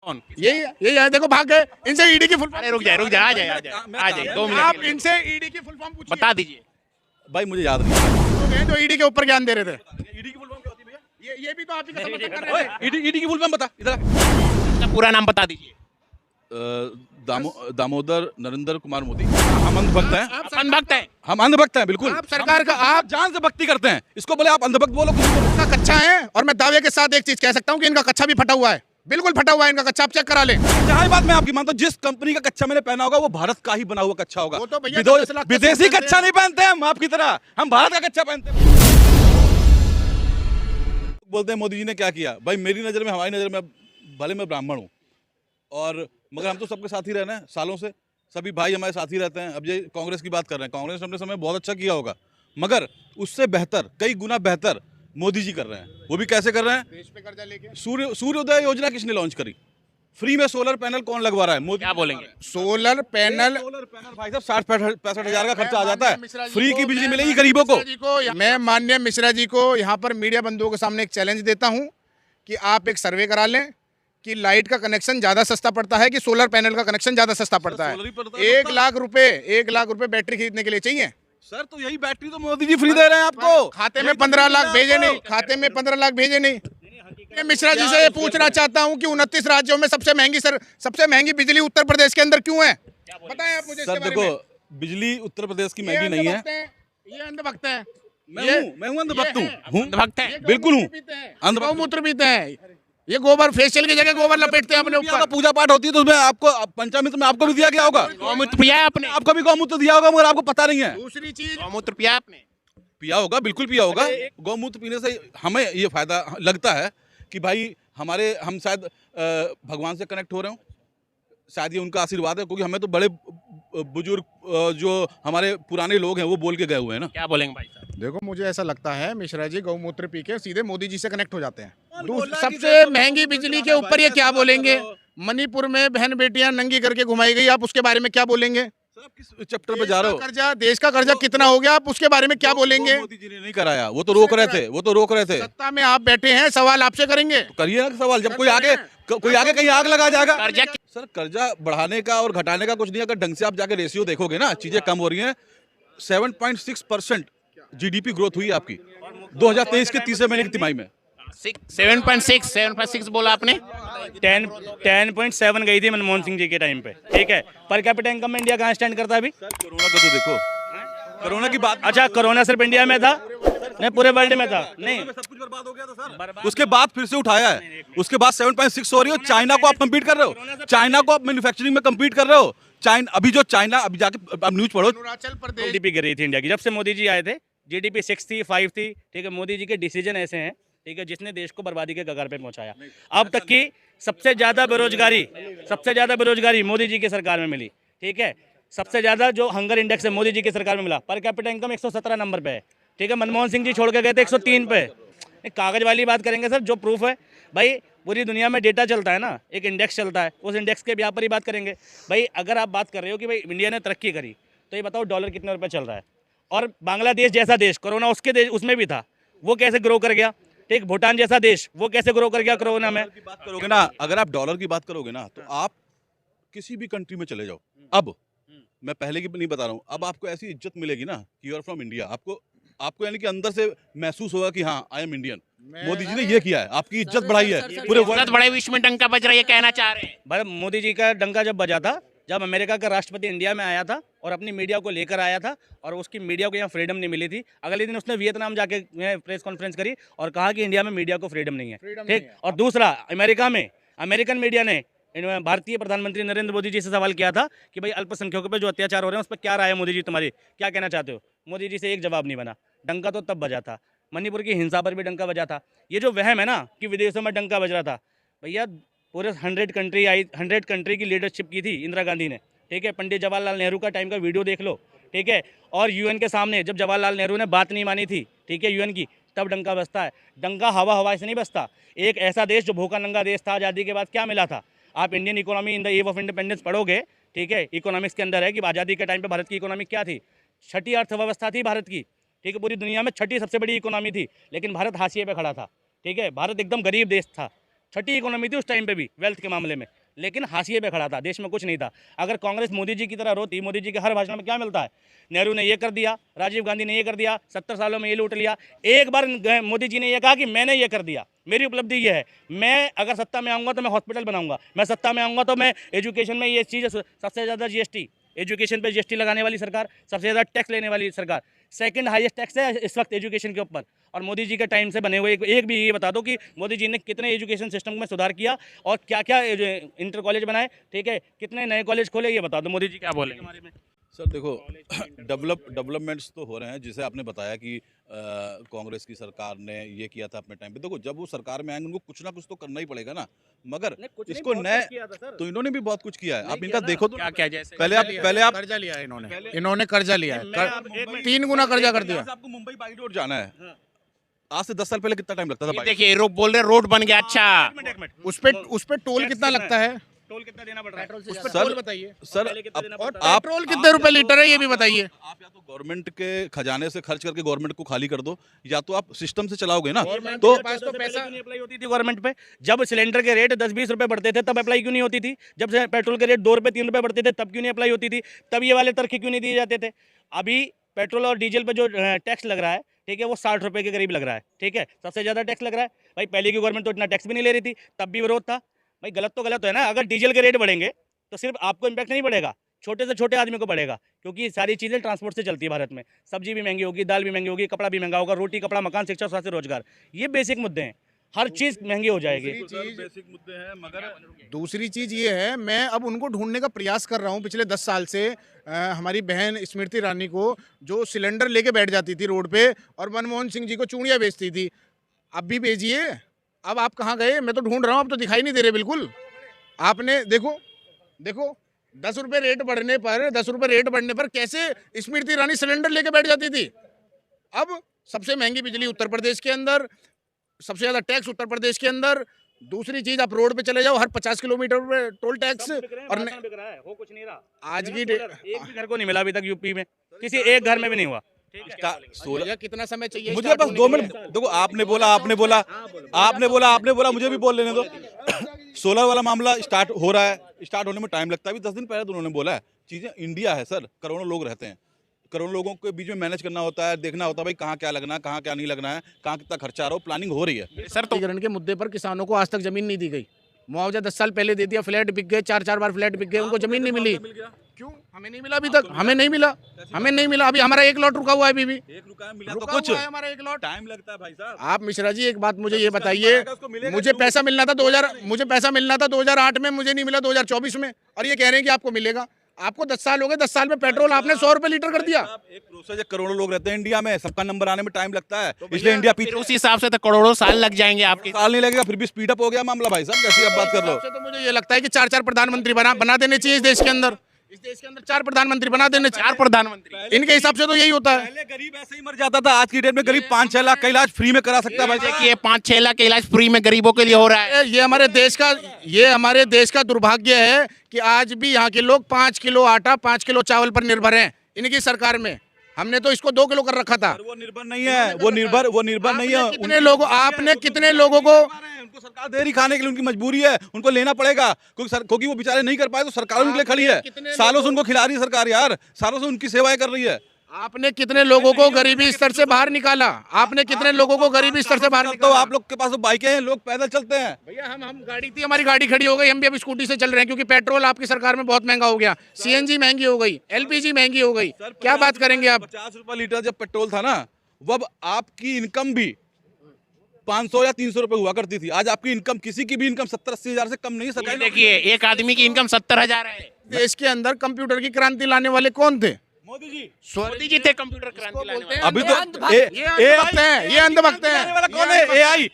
कौन? यही यही है, देखो भाग गए। इनसे ईडी की फुल अरे रुक जाए आ जाए आ जाए 2 मिनट आप के लिए। इनसे ईडी की फुल फॉर्म पूछिए। बता दीजिए। भाई मुझे याद नहीं। लोग हैं जो ईडी के ऊपर ज्ञान दे रहे थे। ईडी की फुल फॉर्म क्या होती है भैया? ये भी तो आप ही का समर्थन कर रहे थे। ईडी की फुल फॉर्म बता इधर। अपना पूरा नाम बता दीजिए। दामोदर नरेंद्र कुमार मोदी। हम अंधभक्त हैं। आप अंधभक्त है। हम अंधभक्त हैं बिल्कुल। आप सरकार का आप जान से भक्ति करते हैं। इसको बोले आप अंधभक्त बोलो कुछ बोलो। इनका कच्चा है, और मैं दावे के साथ एक चीज कह सकता हूँ कि इनका कच्चा भी फटा हुआ है, बिल्कुल फटा हुआ है इनका कच्चा। आप चेक करा लें। जहाँ बात मैं आपकी मानता हूँ, जिस कंपनी का कच्चा मैंने पहना होगा वो भारत का ही बना हुआ कच्चा होगा। वो तो भैया विदो- 10 लाख का विदेशी सूट पहनते कच्चा हैं। नहीं पहनते हम आपकी तरह, हम भारत का कच्चा पहनते हैं। बोलते हैं मोदी जी ने क्या किया। भाई मेरी नजर में, हमारी नजर में, भले मैं ब्राह्मण हूँ और मगर हम तो सबके साथ ही रह रहे हैं सालों से। सभी भाई हमारे साथ ही रहते हैं। अब ये कांग्रेस की बात कर रहे हैं, कांग्रेस ने अपने समय बहुत अच्छा किया होगा, मगर उससे बेहतर, कई गुना बेहतर मोदी जी कर रहे हैं। वो भी कैसे कर रहे हैं? देश पे कर्जा लेके सूर्योदय योजना किसने लॉन्च करी? फ्री में सोलर पैनल कौन लगवा रहा है? मोदी क्या बोलेंगे? सोलर पैनल सोलर पैनल भाई साहब 60-65 हजार का खर्चा आ जाता मिश्रा है। जी फ्री को, की बिजली मैं मिलेगी माननीय गरीबों को। मिश्रा जी को मैं माननीय मिश्रा जी को यहाँ पर मीडिया बंधुओं के सामने एक चैलेंज देता हूँ कि आप एक सर्वे करा लें कि लाइट का कनेक्शन ज्यादा सस्ता पड़ता है कि सोलर पैनल का कनेक्शन ज्यादा सस्ता पड़ता सोलर ही पड़ता है। है 1 लाख रुपए बैटरी खरीदने के लिए चाहिए। सर तो यही बैटरी तो मोदी जी फ्री दे रहे हैं आपको। खाते में 15 लाख भेजे नहीं, खाते में 15 लाख भेजे नहीं। मैं मिश्रा जी से ये पूछना चाहता हूँ कि 29 राज्यों में सबसे महंगी बिजली उत्तर प्रदेश के अंदर क्यों है? बताएं आप मुझे इसके सर बारे देखो, में। बिजली उत्तर प्रदेश की ये महंगी नहीं है। अंधभक्त हैं, ये अंधभक्त हैं। मैं हूँ अंधभक्त हूँ। अंधभक्त है। बिल्कुल हूँ। अंधभक्त गौमूत्र पीते हैं। ये गोबर, फेशियल की जगह गोबर लपेटते हैं अपने ऊपर। पूजा पाठ होती है तो उसमें आपको पंचामृत में आपको भी दिया गया होगा। गौमूत्र पिया है आपने? आपको भी गौमूत्र दिया होगा मगर आपको पता नहीं है। दूसरी चीज, गौमूत्र पिया है आपने? पिया होगा, बिल्कुल पिया होगा। गौमूत्र पीने से हमें ये फायदा लगता है कि भाई हम शायद भगवान से कनेक्ट हो रहे हो, शायद ये उनका आशीर्वाद है, क्योंकि हमें तो बड़े बुजुर्ग जो हमारे पुराने लोग हैं वो बोल के गए हुए हैं ना। क्या बोलेंगे भाई साहब? देखो मुझे ऐसा लगता है मिश्रा जी गौमूत्र पी के सीधे मोदी जी से कनेक्ट हो जाते हैं। बोला कि सबसे देखो, महंगी बिजली के ऊपर ये क्या बोलेंगे? मणिपुर में बहन बेटियां नंगी करके घुमाई गई, आप उसके बारे में क्या बोलेंगे? आप किस चैप्टर पे जा रहे हो? देश का कर्जा कितना हो गया, आप उसके बारे में क्या बोलेंगे? मोदी जी ने नहीं कराया, वो तो रोक रहे थे। सत्ता में आप बैठे हैं, सवाल आपसे करेंगे। करिए ना सवाल। जब कोई आगे कहीं आग लगा जाएगा। कर्जा सर कर्जा बढ़ाने का और घटाने का कुछ नहीं। अगर ढंग से आप जाके रेशियो देखोगे ना, चीजें कम हो रही हैं। 7.6% जीडीपी ग्रोथ हुई है आपकी 2023 के तीसरे महीने की तिमाही में। 7.6 बोला आपने? 10.7 गई थी मनमोहन सिंह जी के टाइम पे, ठीक है। पर कैपिटा इनकम में इंडिया कहाँ स्टैंड करता है अभी? कोरोना का तो देखो, कोरोना की बात। अच्छा, कोरोना सिर्फ इंडिया में था? नहीं, पूरे वर्ल्ड में था। नहीं, सब कुछ बर्बाद हो गया था सर। उसके बाद फिर से उठाया है। उसके बाद 7.6 हो रही हो। चाइना को आप कम्पीट कर रहे हो, चाइना को आप मैन्युफैक्चरिंग में कम्पीट कर रहे हो। अभी जाके अब न्यूज पढ़ो। अरुणाचल प्रदेश जीडीपी गिर रही थी इंडिया की जब से मोदी जी आए थे। जीडीपी 6 थी, 5 थी, ठीक है। मोदी जी के डिसीजन ऐसे हैं, ठीक है, जिसने देश को बर्बादी के कगार पे पहुंचाया। अब तक की सबसे ज्यादा बेरोजगारी मोदी जी की सरकार में मिली, ठीक है। सबसे ज्यादा जो हंगर इंडेक्स है मोदी जी की सरकार में मिला। पर कैपिटा इनकम 117 नंबर पे है, ठीक है। मनमोहन सिंह जी छोड़ के गए थे 103 पे। कागज वाली बात करेंगे सर, जो प्रूफ है भाई, पूरी दुनिया में डेटा चलता है ना, एक इंडेक्स चलता है, उस इंडेक्स के यहाँ पर ही बात करेंगे भाई। अगर आप बात कर रहे हो कि भाई इंडिया ने तरक्की करी, तो ये बताओ डॉलर कितने रुपए चल रहा है? और बांग्लादेश जैसा देश, कोरोना उसमें भी था, वो कैसे ग्रो कर गया? ठीक, भूटान जैसा देश, वो कैसे ग्रो कर गया कोरोना में? बात करोगे ना, अगर आप डॉलर की बात करोगे ना, तो आप किसी भी कंट्री में चले जाओ। अब मैं पहले की नहीं बता रहा हूँ, अब आपको ऐसी इज्जत मिलेगी ना कि यू आर फ्रॉम इंडिया। आपको यानी कि अंदर से महसूस होगा कि हाँ I am Indian. Modi ji ने ये किया है, आपकी इज्जत बढ़ाई है पूरे बहुत बड़े विश्व में डंका बज रहा है, ये कहना चाह रहे हैं? भाई मोदी जी का डंका जब बजा था, जब अमेरिका का राष्ट्रपति इंडिया में आया था और अपनी मीडिया को लेकर आया था, और उसकी मीडिया को यहाँ फ्रीडम नहीं मिली थी। अगले दिन उसने वियतनाम जाके प्रेस कॉन्फ्रेंस करी और कहा कि इंडिया में मीडिया को फ्रीडम नहीं है, ठीक। और दूसरा, अमेरिका में अमेरिकन मीडिया ने भारतीय प्रधानमंत्री नरेंद्र मोदी जी से सवाल किया था कि भाई अल्पसंख्यकों पे जो अत्याचार हो रहे हैं उस पर क्या राय है मोदी जी तुम्हारी, क्या कहना चाहते हो? मोदी जी से एक जवाब नहीं बना। डंका तो तब बजा था, मणिपुर की हिंसा पर भी डंका बजा था। ये जो वहम है ना कि विदेशों में डंका बज रहा था, भैया पूरे 100 कंट्री की लीडरशिप की थी इंदिरा गांधी ने, ठीक है। पंडित जवाहरलाल नेहरू का टाइम का वीडियो देख लो, ठीक है। और यूएन के सामने जब जवाहरलाल नेहरू ने बात नहीं मानी थी, ठीक है, यूएन की, तब डंका बजता है। डंका हवा से नहीं बजता। एक ऐसा देश जो भूखा नंगा देश था, आज़ादी के बाद क्या मिला था? आप Indian economy in the eve of independence पढ़ोगे, ठीक है, इकोनॉमिक्स के अंदर है कि आज़ादी के टाइम पे भारत की इकोनॉमी क्या थी? 6ठी अर्थव्यवस्था थी भारत की, ठीक है। पूरी दुनिया में 6ठी सबसे बड़ी इकोनॉमी थी, लेकिन भारत हाशिए पे खड़ा था, ठीक है। भारत एकदम गरीब देश था, छठी इकोनॉमी थी उस टाइम पे भी वेल्थ के मामले में, लेकिन हाशिए पे खड़ा था, देश में कुछ नहीं था। अगर कांग्रेस मोदी जी की तरह रोती, मोदी जी के हर भाषण में क्या मिलता है, नेहरू ने ये कर दिया, राजीव गांधी ने ये कर दिया, 70 सालों में ये लूट लिया। एक बार मोदी जी ने ये कहा कि मैंने ये कर दिया, मेरी उपलब्धि ये है, मैं अगर सत्ता में आऊँगा तो मैं हॉस्पिटल बनाऊंगा, मैं सत्ता में आऊँगा तो मैं एजुकेशन में ये चीज़, सबसे ज़्यादा जीएसटी, एजुकेशन पे जीएसटी लगाने वाली सरकार, सबसे ज़्यादा टैक्स लेने वाली सरकार, सेकंड हाईएस्ट टैक्स है इस वक्त एजुकेशन के ऊपर। और मोदी जी के टाइम से बने हुए एक भी ये बता दो कि मोदी जी ने कितने एजुकेशन सिस्टम में सुधार किया और क्या क्या इंटर कॉलेज बनाए, ठीक है, कितने नए कॉलेज खोले, ये बता दो मोदी जी क्या बोले हमारे में। सर देखो, डेवलपमेंट्स तो हो रहे हैं, जिसे आपने बताया कि कांग्रेस की सरकार ने ये किया था अपने टाइम पे। देखो, जब वो सरकार में आएंगे उनको कुछ ना कुछ तो करना ही पड़ेगा ना, मगर इसको नए, तो इन्होंने भी बहुत कुछ किया है। आप इनका देखो तो क्या क्या, जैसे पहले आप कर्जा लिया है इन्होंने कर्जा लिया है, 3 गुना कर्जा कर दिया। आपको मुंबई बाई रोड जाना है, आज से 10 साल पहले कितना टाइम लगता था? ये देखिए रोड बोल रहे, रोड बन गया। अच्छा, उस पे टोल कितना लगता है? टोल कितना देना पड़ रहा है? उस पे सर, टोल बताइए सर और पेट्रोल कितने रुपए लीटर है ये भी बताइए। आप या तो गवर्नमेंट के खजाने से खर्च करके गवर्नमेंट को खाली कर दो, या तो आप सिस्टम से चलाओगे ना। तो पास तो पैसा क्यों नहीं अप्लाई होती थी गवर्नमेंट पे? जब सिलेंडर के रेट 10-20 रुपए बढ़ते थे तब अप्लाई क्यों नहीं होती थी? जब से पेट्रोल के रेट 2 रुपए 3 रुपए बढ़ते थे तब क्यों नहीं अप्लाई होती थी? तब ये वाले तरक्के क्यों नहीं दिए जाते थे? अभी पेट्रोल और डीजल पे जो टैक्स लग रहा है, ठीक है, वो 60 रुपए के करीब लग रहा है, ठीक है, सबसे ज़्यादा टैक्स लग रहा है। भाई पहले की गवर्नमेंट तो इतना टैक्स भी नहीं ले रही थी, तब भी विरोध था। भाई गलत तो गलत है ना, अगर डीजल के रेट बढ़ेंगे तो सिर्फ आपको इम्पैक्ट नहीं पड़ेगा, छोटे से छोटे आदमी को पड़ेगा, क्योंकि सारी चीज़ें ट्रांसपोर्ट से चलती है भारत में। सब्जी भी महंगी होगी, दाल भी महंगी होगी, कपड़ा भी महंगा होगा, रोटी कपड़ा मकान शिक्षा स्वास्थ्य रोजगार, ये बेसिक मुद्दे हैं, हर चीज़ महंगी हो जाएगी। बेसिक मुद्दे हैं, मगर दूसरी चीज ये है, मैं अब उनको ढूंढने का प्रयास कर रहा हूँ पिछले 10 साल से। हमारी बहन स्मृति ईरानी को, जो सिलेंडर लेके बैठ जाती थी रोड पे और मनमोहन सिंह जी को चूड़ियाँ बेचती थी, अब भी भेजिए। अब आप कहाँ गए? मैं तो ढूंढ रहा हूँ, अब तो दिखाई नहीं दे रहे बिल्कुल। आपने देखो 10 रुपये रेट बढ़ने पर कैसे स्मृति ईरानी सिलेंडर लेके बैठ जाती थी। अब सबसे महंगी बिजली उत्तर प्रदेश के अंदर, सबसे ज्यादा टैक्स उत्तर प्रदेश के अंदर। दूसरी चीज, आप रोड पे चले जाओ, हर 50 किलोमीटर पे टोल टैक्स। और हो कुछ नहीं रहा आज की एक भी घर को नहीं मिला अभी तक यूपी में, किसी एक घर में भी नहीं हुआ। भैया कितना समय चाहिए? मुझे बस 2 मिनट। देखो, आपने बोला, मुझे भी बोल लेने दो। सोलर वाला मामला स्टार्ट हो रहा है, स्टार्ट होने में टाइम लगता है। अभी 10 दिन पहले तो उन्होंने बोला है। चीजें इंडिया है सर, करोड़ों लोग रहते हैं, करोड़ों लोगों के बीच में मैनेज करना होता है, देखना होता है भाई कहाँ क्या लगना है, कहाँ क्या नहीं लगना है, कहाँ कितना खर्चा आ रहा हो, प्लानिंग हो रही है। सर, तो के मुद्दे पर किसानों को आज तक जमीन नहीं दी गई। मुआवजा 10 साल पहले दे दिया, फ्लैट बिक गए, 4 बार फ्लैट बिक गए, उनको जमीन नहीं मिली। क्यों? हमें नहीं मिला अभी तक, हमें नहीं मिला। अभी हमारा 1 लॉट रुका हुआ है, अभी भी एक रुका मिला तो रुका कुछ हुआ है हमारा 1 लॉट। टाइम लगता है भाई साहब। आप मिश्रा जी एक बात मुझे ये बताइए, मुझे पैसा मिलना था 2008 में, मुझे नहीं मिला 2024 में, और ये कह रहे हैं कि आपको मिलेगा। आपको 10 साल हो गए, 10 साल में पेट्रोल आपने 100 रुपए लीटर कर दिया। एक प्रोसेस, करोड़ों लोग रहते हैं इंडिया में, सबका नंबर आने में टाइम लगता है, इसलिए इंडिया फिर उस हिसाब से तो करोड़ों साल लग जाएंगे आपके। साल नहीं लगेगा, फिर भी स्पीड अप हो गया मामला। भाई साहब कैसी आप बात कर रहे हो? तो मुझे ये लगता है कि 4 प्रधानमंत्री बना देने चाहिए इस देश के अंदर। 4 प्रधानमंत्री बना देने चाहिए। 4 प्रधानमंत्री, इनके हिसाब से तो यही होता है। पहले गरीब ऐसे ही मर जाता था, आज की डेट में गरीब 5-6 लाख का इलाज फ्री में करा सकता है। भाई देखिए 5-6 लाख का इलाज फ्री में गरीबों के लिए हो रहा है। ये हमारे देश का दुर्भाग्य है कि आज भी यहाँ के लोग 5 किलो आटा 5 किलो चावल पर निर्भर हैं इनकी सरकार में। हमने तो इसको 2 किलो कर रखा था। वो निर्भर नहीं है, वो निर्भर नहीं है। आपने कितने लोगों को उनको सरकार दे रही खाने के लिए, उनकी मजबूरी है, उनको लेना पड़ेगा, क्योंकि वो बेचारे नहीं कर पाए तो सरकार उनके लिए खड़ी है। सालों से उनको खिला रही है सरकार यार, सालों से उनकी सेवाएं कर रही है। आपने कितने लोगों को गरीबी स्तर से बाहर निकाला? तो आप लोग के पास तो बाइकें हैं, लोग पैदल चलते हैं। भैया हम गाड़ी थी, हमारी गाड़ी खड़ी हो गई, हम भी अब स्कूटी से चल रहे हैं, क्योंकि पेट्रोल आपकी सरकार में बहुत महंगा हो गया, सीएनजी महंगी हो गई, एलपीजी महंगी हो गई। क्या बात करेंगे आप? 50 रुपए लीटर जब पेट्रोल था ना, वह आपकी इनकम भी 500 या 300 रुपए हुआ करती थी। आज आपकी इनकम, किसी की भी इनकम 70-80 हजार से कम नहीं है। देखिए एक आदमी की इनकम 70,000 है। देश के अंदर कंप्यूटर की क्रांति लाने वाले कौन थे? मोदी जी थे कंप्यूटर क्रांति लाने वाले। अभी तो ये अंधभक्त हैं। कौन है? एआई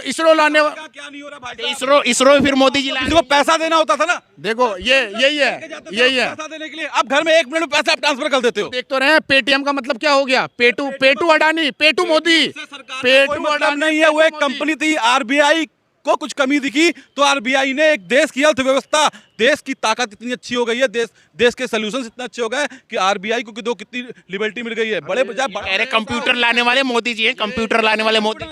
इसरो लाने वाला क्या नहीं हो रहा भाई? इसरो फिर मोदी जी किसी को पैसा देना होता था ना, देखो यही है। पैसा देने के लिए अब घर में 1 मिनट में पैसा आप ट्रांसफर कर देते हो। देख तो रहे हैं, पेटीएम का मतलब क्या हो गया? पेटू अडानी, पेटू मोदी, पेटू मतलब नहीं है। वो एक कंपनी थी, आरबीआई आपको कुछ कमी दिखी तो आरबीआई ने एक देश की अर्थव्यवस्था, देश की ताकत इतनी अच्छी हो गई है, देश के सॉल्यूशंस इतने अच्छे हो गए कि आरबीआई को दो कितनी लिबर्टी मिल गई है। बड़े कह रहे कंप्यूटर लाने वाले मोदी जी हैं, कंप्यूटर लाने वाले मोदी।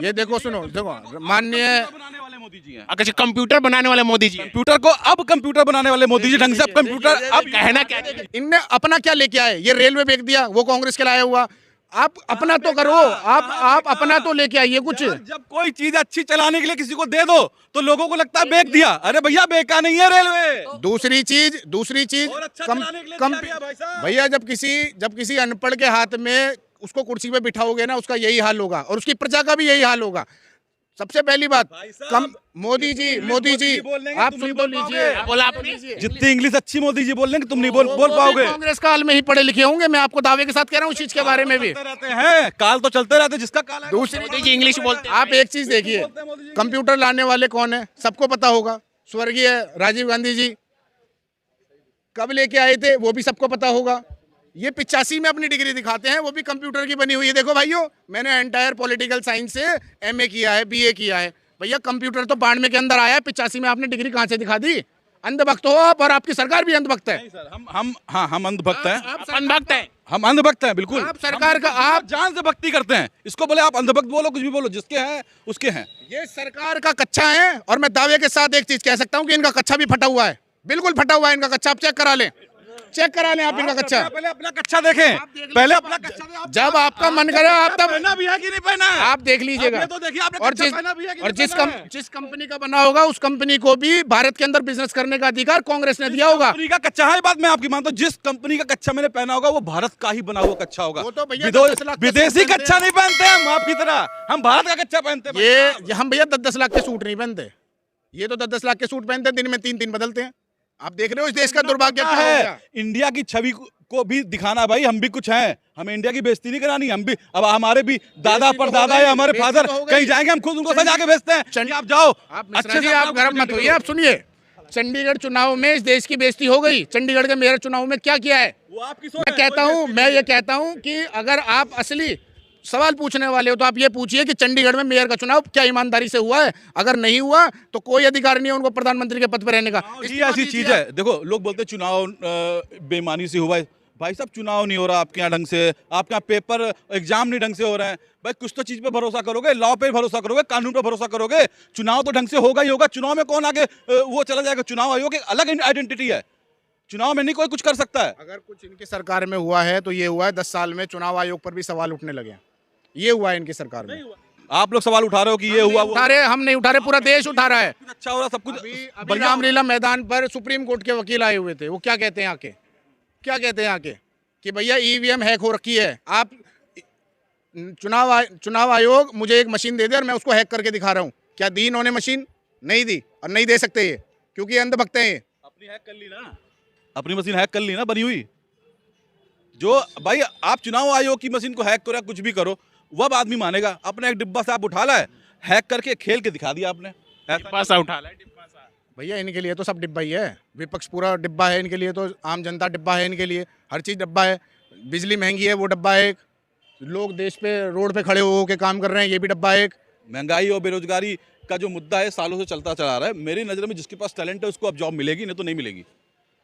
ये देखो सुनो, देखो माननीय बनाने वाले मोदी जी हैं। अच्छा, कंप्यूटर बनाने वाले मोदी जी हैं। कंप्यूटर बनाने वाले मोदी जी ढंग से अब कंप्यूटर अब कहना क्या है? इनने अपना क्या लेके आए? ये रेलवे बेच दिया, वो कांग्रेस के लाया हुआ। आप अपना तो करो, आप अपना तो लेके आइए कुछ। जब कोई चीज अच्छी चलाने के लिए किसी को दे दो तो लोगों को लगता है बेच दिया। अरे भैया बेका नहीं है रेलवे। दूसरी चीज और अच्छा कम चलाने के लिए कम दिया गया भाई साहब। भैया, जब किसी अनपढ़ के हाथ में उसको कुर्सी पे बिठाओगे ना, उसका यही हाल होगा और उसकी प्रजा का भी यही हाल होगा। सबसे पहली बात, भाई साहब, कम मोदी जी बोल लेंगे, आप तुम सुन नहीं तो बोल लीजिए। पाओगे। बोला आपने? जितनी इंग्लिश अच्छी मोदी जी बोल लेंगे तुम नहीं बोल पाओगे। कांग्रेस काल में ही पढ़े लिखे होंगे, मैं आपको दावे के साथ कह रहा हूँ इस चीज के बारे में भी। चलते रहते हैं, काल तो चलते रहते हैं, जिसका काल है। दूसरी मोदी जी इंग्लिश बोलते हैं। आप एक चीज देखिए, कंप्यूटर लाने वाले कौन है सबको पता होगा। स्वर्गीय राजीव गांधी जी कब लेके आए थे वो भी सबको पता होगा। ये 85 में अपनी डिग्री दिखाते हैं, वो भी कंप्यूटर की बनी हुई है। देखो भाइयों, मैंने एंटायर पॉलिटिकल साइंस से एमए किया है, बीए किया है। भैया कंप्यूटर तो 92 के अंदर आया है, 85 में आपने डिग्री कहाँ से दिखा दी? अंधभक्त हो आप, और आपकी सरकार भी अंधभक्त है। नहीं सर, हम अंधभक्त हैं। आप अंधभक्त हैं। हम अंधभक्त हैं, बिल्कुल। आप सरकार का आप जान से भक्ति करते हैं। इसको बोले आप अंधभक्त बोलो, कुछ भी बोलो, जिसके हैं उसके हैं। ये सरकार का कच्चा है, और मैं दावे के साथ एक चीज कह सकता हूँ कि इनका कच्चा भी फटा हुआ है, बिल्कुल फटा हुआ है इनका कच्चा। आप चेक करा लें आप इनका कच्चा। पहले अपना कच्चा देखें, पहले अपना कच्चा देखें। जब आपका मन करे आप तब पहना भी है कि नहीं पहना है? आप देख लीजिएगा। आप ये तो देखिए, आपने और कच्चा पहना भी है कि और नहीं पहना है? जिस कंपनी का बना होगा उस कंपनी को भी भारत के अंदर बिजनेस करने का अधिकार कांग्रेस ने दिया होगा। कंपनी का कच्चा है, ये बात मैं आपकी मानता हूं। जिस कंपनी का कच्चा मैंने पहना होगा वो भारत का ही बना हुआ कच्चा होगा। वो तो भैया विदो- 10 लाख का विदेशी सूट कच्चा नहीं पहनते हम आपकी तरह, हम भारत का कच्चा पहनते हैं। ये हम भैया 10-10 लाख के सूट नहीं पहनते, ये तो 10-10 लाख के सूट पहनते हैं, दिन में 3-3 बदलते हैं। आप देख रहे हो इस देश का दुर्भाग्य क्या हो गया। इंडिया की छवि को भी दिखाना, भाई हम भी कुछ हैं, हमें इंडिया की बेइज्जती नहीं करानी। हम भी अब हमारे भी दादा पर दादा या हमारे फादर कहीं जाएंगे, हम खुद उनको सजा के भेजते हैं कि आप जाओ। अच्छे से आप गर्म मत होइए। आप सुनिए, चंडीगढ़ चुनाव में इस देश की बेइज्जती हो गई। चंडीगढ़ के मेयर चुनाव में क्या किया है? वो आपकी सोच मैं ये कहता हूं कि अगर आप असली सवाल पूछने वाले हो तो आप ये पूछिए कि चंडीगढ़ में मेयर का चुनाव क्या ईमानदारी से हुआ है? अगर नहीं हुआ तो कोई अधिकार नहीं है उनको प्रधानमंत्री के पद पर रहने का। ये ऐसी चीज है, देखो लोग बोलते हैं चुनाव बेईमानी से हुआ है। भाई साहब चुनाव नहीं हो रहा आपके यहाँ ढंग से, आपके यहाँ पेपर एग्जाम नहीं ढंग से हो रहे हैं। भाई कुछ तो चीज पे भरोसा करोगे, लॉ पे भरोसा करोगे, कानून पे भरोसा करोगे। चुनाव तो ढंग से होगा ही होगा। चुनाव में कौन आगे वो चला जाएगा? चुनाव आयोग एक अलग आइडेंटिटी है, चुनाव में नहीं कोई कुछ कर सकता है। अगर कुछ इनकी सरकार में हुआ है तो ये हुआ है 10 साल में चुनाव आयोग पर भी सवाल उठने लगे हैं। ये हुआ है इनकी सरकार में। आप लोग सवाल उठा रहे हो कि ये हुआ, उठा रहे, हम नहीं उठा रहे, पूरा देश उठा रहा है। अच्छा हो रहा सब कुछ अभी रामलीला मैदान पर सुप्रीम कोर्ट के वकील आए हुए थे। वो क्या कहते हैं आके, कि भैया ईवीएम हैक हो रखी है। आप चुनाव आयोग मुझे एक मशीन दे दे और मैं उसको हैक करके दिखा रहा हूँ। क्या दी इन्होंने मशीन? नहीं दी, और नहीं दे सकते ये, क्योंकि ये अंधभक्त हैं ये। अपनी हैक कर ली ना, अपनी मशीन हैक कर ली ना बनी हुई। जो भाई आप चुनाव आयोग की मशीन को हैक करो या कुछ भी करो, वह आदमी मानेगा। अपने एक डिब्बा से आप उठा लाए, हैक करके खेल के दिखा दिया आपने। डिब्बा सा उठा ला, डिब्बा सा। भैया इनके लिए तो सब डिब्बा ही है, विपक्ष पूरा डिब्बा है इनके लिए, तो आम जनता डिब्बा है इनके लिए, हर चीज़ डिब्बा है। बिजली महंगी है, वो डिब्बा है एक। लोग देश पे रोड पे खड़े हो के काम कर रहे हैं, ये भी डिब्बा है एक। महंगाई और बेरोजगारी का जो मुद्दा है सालों से चलता चला आ रहा है। मेरी नज़र में जिसके पास टैलेंट है उसको अब जॉब मिलेगी, नहीं तो नहीं मिलेगी।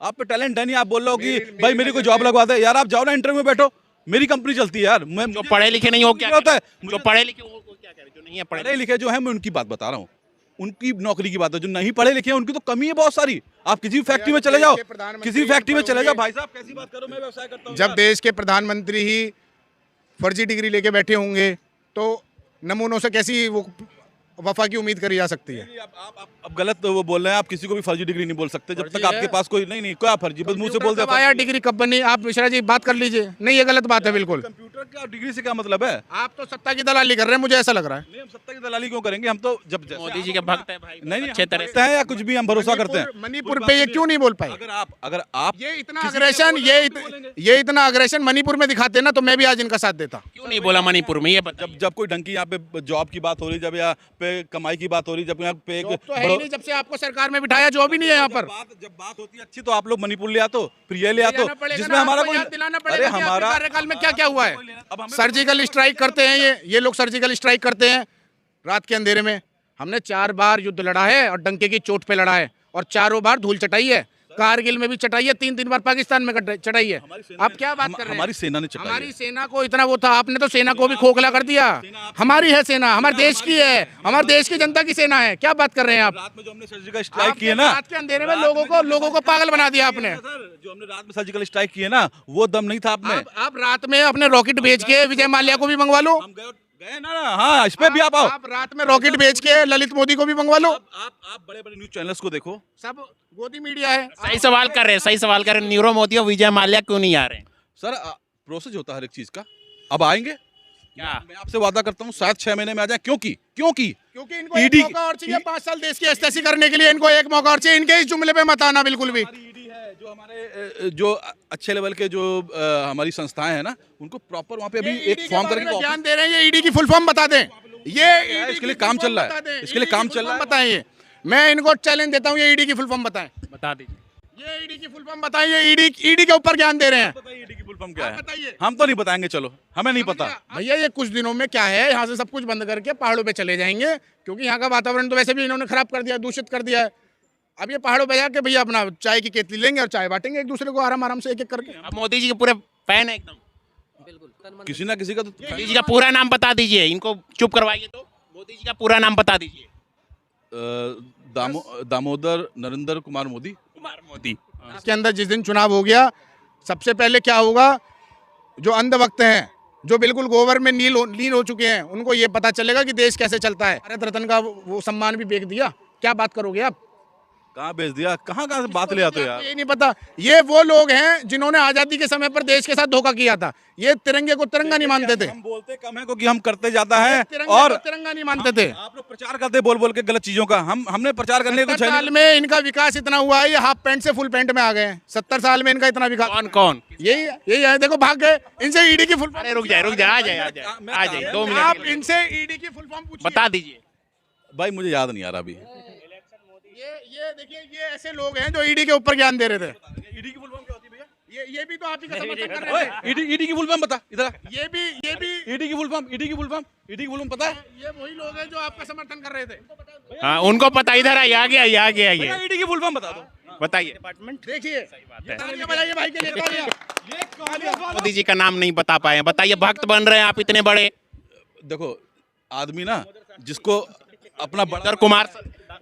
आप पे टैलेंट है नहीं, आप बोल रहे हो कि भाई मेरी कोई जॉब लगवा दे। यार आप जाओ ना इंटरव्यू में बैठो, मेरी कंपनी चलती है यार। मैं जो पढ़े लिखे नहीं हो क्या होता है, जो पढ़े लिखे हो वो क्या करे, जो नहीं है पढ़े लिखे जो है मैं उनकी बात बता रहा हूँ, उनकी नौकरी की बात है। जो नहीं पढ़े लिखे हैं उनकी तो कमी है बहुत सारी। आप किसी भी फैक्ट्री में चले जाओ, किसी फैक्ट्री में चले जाओ, भाई साहब कैसी बात करो, मैं व्यवसाय करता हूँ। जब देश के प्रधानमंत्री ही फर्जी डिग्री लेके बैठे होंगे तो नमूनों से कैसी वो वफा की उम्मीद करी जा सकती है? आप गलत वो बोल रहे हैं। आप किसी को भी फर्जी डिग्री नहीं बोल सकते जब तक आपके पास कोई नहीं क्या फर्जी, बस मुंह से बोल दे। आया डिग्री कब बनी? आप मिश्रा जी बात कर लीजिए। नहीं, ये गलत बात है बिल्कुल। कंप्यूटर का डिग्री से क्या मतलब है? आप तो सत्ता की दलाली कर रहे हैं, मुझे ऐसा लग रहा है। नहीं, हम सत्ता की दलाली क्यों करेंगे? हम तो जब मोदी जी के भक्त है भाई, नहीं अच्छे तरह से है या कुछ भी हम भरोसा करते हैं। मणिपुर पे ये क्यों नहीं बोल पाए? अगर आप ये इतना अग्रेशन, ये इतना अग्रेशन मणिपुर में दिखाते ना तो मैं भी आज इनका साथ देता। क्यों नहीं बोला मणिपुर में? ये जब कोई ढंग की यहाँ पे जॉब की बात हो रही, जब यहाँ पे कमाई की बात हो रही, जब यहाँ पे जॉब तो है ही नहीं, जब से आपको सरकार में बिठाया जॉब ही नहीं है यहाँ पर। जब बात होती है अच्छी तो आप लोग मणिपुर ले आते हो, फिर ये ले आते हो, जिसमें हमारा कोई दिलाना अरे पड़ेगा कि हमारा आपके कार्यकाल में क्या क्या हुआ है। अब हमें सर्जिकल स्ट्राइक करते हैं ये लोग सर्जिकल स्ट्राइक करते हैं रात के अंधेरे में। हमने 4 बार युद्ध लड़ा है और डंके की चोट पे लड़ा है, और चारों बार धूल चटाई है। कारगिल में भी चटाई है, 3 बार पाकिस्तान में चटाई है। आप क्या बात कर रहे हैं? हमारी सेना ने चटाई हमारी है। सेना को इतना वो था, आपने तो सेना को भी खोखला कर दिया। हमारी है सेना, हमारे देश की है, हमारे देश की जनता की सेना है। क्या बात कर रहे हैं आप? रात में जो हमने सर्जिकल स्ट्राइक की है ना, रात के अंधेरे में लोगों को पागल बना दिया आपने। सर जो हमने रात में सर्जिकल स्ट्राइक की है ना, वो दम नहीं था आप में। आप रात में अपने रॉकेट भेज के विजय माल्या को भी मंगवा लो। हम गए ना, हाँ इस पे भी आप आओ। आप रात में रॉकेट भेज के ललित मोदी को भी मंगवा लो। आप बड़े बड़े न्यूज चैनल्स को देखो, सब गोदी मीडिया है। सही सवाल कर रहे हैं, सही सवाल कर रहे हैं। नीरव मोदी और विजय माल्या क्यों नहीं आ रहे हैं? सर प्रोसेस होता है हर एक चीज का। अब आएंगे, क्या? मैं आपसे वादा करता हूँ शायद 6 महीने में आ जाए। क्योंकि क्योंकि इनको एक मौका और चाहिए 5 साल देश की एस्टेसी करने के लिए। इनको एक मौका और चाहिए। इनके इस जुमले पे मत आना बिल्कुल भी। ईडी है जो हमारे जो अच्छे लेवल के जो हमारी संस्थाएं हैं ना, उनको प्रॉपर वहाँ पे अभी एक फॉर्म करके ज्ञान दे रहे हैं। ये ईडी की फुल फॉर्म बता दें। ये इसके लिए काम चल रहा है, इसके लिए काम चल रहा है। बताएं ये, मैं इनको चैलेंज देता हूँ, ये ईडी की फुल फॉर्म बताएं। बता दीजिए। ये ईडी की फुल फॉर्म बताएं। ये ईडी के ऊपर ज्ञान दे रहे हैं। बताइए ईडी की फुल फॉर्म क्या आप है? बताइए। हम तो नहीं बताएंगे, चलो हमें नहीं पता। भैया ये कुछ दिनों में क्या है, यहाँ से सब कुछ बंद करके पहाड़ों पे चले जाएंगे, क्योंकि यहाँ का वातावरण तो वैसे भी इन्होंने खराब कर दिया, दूषित कर दिया है। अब ये पहाड़ों पे जाके भैया अपना चाय की केतली लेंगे और चाय बांटेंगे एक दूसरे को आराम से, एक एक करके। अब मोदी जी के पूरे फैन है एकदम। किसी ना किसी का तो मोदी जी का पूरा नाम बता दीजिए, इनको चुप करवाइए। तो मोदी जी का पूरा नाम बता दीजिए। दामोदर नरेंद्र कुमार मोदी। कुमार मोदी। इसके अंदर जिस दिन चुनाव हो गया, सबसे पहले क्या होगा, जो अंधभक्त हैं, जो बिल्कुल गोबर में लीन हो चुके हैं, उनको ये पता चलेगा कि देश कैसे चलता है। भारत रत्न का वो सम्मान भी बेच दिया। क्या बात करोगे आप? कहाँ भेज दिया, कहाँ से बात ले आते हो यार? ये नहीं पता। ये वो लोग हैं जिन्होंने आजादी के समय पर देश के साथ धोखा किया था। ये तिरंगे को तिरंगा नहीं मानते थे। हम बोलते कम है क्योंकि हम करते ज्यादा है, तिरंगे और को तिरंगा नहीं मानते थे। आप लोग प्रचार करते बोल बोल के गलत चीजों का। हमने प्रचार करने को 70 साल में इनका विकास इतना हुआ है, ये हाफ पैंट से फुल पैंट में आ गए हैं। 70 साल में इनका इतना विकास। कौन कौन? यही है, देखो भाग गए। इनसे ईडी की फुल फॉर्म। अरे रुक जाए, आ जाए 2 मिनट आप के लिए। इनसे ईडी की फुल फॉर्म पूछिए। बता दीजिए। भाई मुझे याद नहीं आ रहा अभी। ये देखिए, ये ऐसे लोग हैं जो ईडी के ऊपर ज्ञान दे रहे थे। ईडी की फुल फॉर्म क्या होती है भैया? ये भी तो आप ही का समर्थन कर रहे थे। ईडी की फुल फॉर्म बता इधर। ये भी ईडी की फुल फॉर्म पता है? ये वही लोग हैं जो आपका समर्थन कर रहे थे। हाँ उनको पता। इधर आइए, आ गया ये। ईडी की फुल फॉर्म बता दो। बताइए। डिपार्टमेंट। देखिए, बात है। तालियां बजाइए भाई के लिए, तालियां। मोदी जी का नाम नहीं बता पाए। बताइए, भक्त बन रहे हैं आप इतने बड़े। देखो आदमी ना, जिसको अपना बड़ा, सर कुमार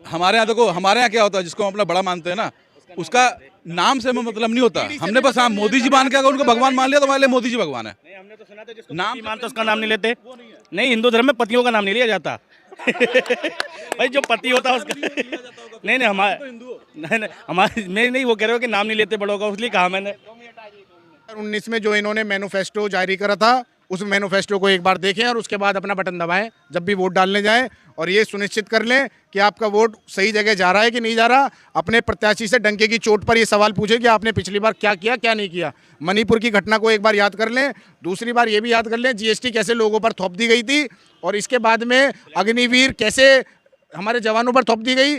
हमारे यहाँ देखो, हमारे यहाँ क्या होता है, जिसको हम अपना बड़ा मानते हैं ना, उसका नाम से हमें मतलब नहीं होता। हमने बस हाँ मोदी जी मान के अगर उनको भगवान मान लिया तो हमारे लिए मोदी जी भगवान है। नहीं, हमने तो सुना था जिसको नाम पति मानते उसका नाम नहीं लेते। नहीं, हिंदू धर्म में पतियों का नाम नहीं लिया जाता। भाई जो पति होता है उसका नहीं हमारे मैं नहीं, वो कह रहे हो कि नाम नहीं लेते बड़ों का, इसलिए कहा मैंने। 2019 में जो इन्होंने मैनिफेस्टो जारी करा था, उस मैनिफेस्टो को एक बार देखें और उसके बाद अपना बटन दबाएं जब भी वोट डालने जाएं, और ये सुनिश्चित कर लें कि आपका वोट सही जगह जा रहा है कि नहीं जा रहा। अपने प्रत्याशी से डंके की चोट पर ये सवाल पूछें कि आपने पिछली बार क्या किया, क्या नहीं किया। मणिपुर की घटना को एक बार याद कर लें। दूसरी बार ये भी याद कर लें जीएसटी कैसे लोगों पर थोप दी गई थी, और इसके बाद में अग्निवीर कैसे हमारे जवानों पर थोप दी गई।